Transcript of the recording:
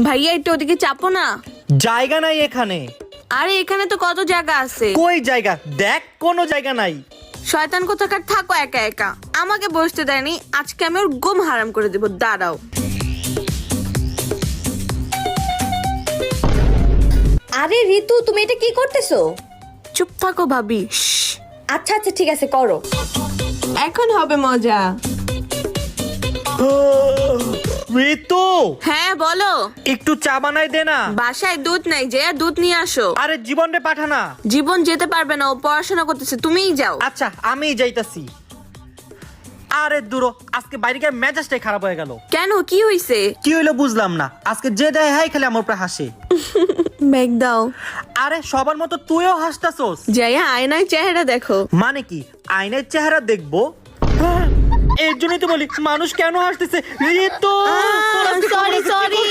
ভাইয়া একটু ওদিকে চাপো না। জায়গা নাই এখানে। আরে এখানে তো কত জায়গা আছে। কই জায়গা? দেখ কোনো জায়গা নাই। শয়তান কোথাকার, থাকো একা একা। আমাকে বসতে দেয়নি, আজকে আমি ওর ঘুম হারাম করে দেবো, দাঁড়াও। আরে ঋতু, তুমি এটা কি করতেছো? চুপ থাকো ভাবি। আচ্ছা আচ্ছা ঠিক আছে, করো। এখন হবে মজা। ঋতু, হ্যাঁ বলো। একটু চা বানাই দে না। বাসায় দুধ নাই, যে দুধ নিয়ে আসো। আরে জীবন রে পাঠা না। জীবন যেতে পারবে না, ও পড়াশোনা করতেছে, তুমিই যাও। আচ্ছা আমি যাইতাছি। আরে দূর, আজকে বাইরে গিয়ে মেজাজটাই খারাপ হয়ে গেল। কেন, কি হইছে? কি হইলো বুঝলাম না। আজকে যে দেয় হাই খালি আমার উপরে হাসে। ব্যাগ দাও। আরে সবার মতো তুইও হাসতাছস। যাইয়া আয়নায় চেহারা দেখো। মানে কি আয়নার চেহারা দেখবো? হ্যাঁ, এর জন্যই তো বলি মানুষ কেন হাসতেছে। ঋতু, সরি সরি।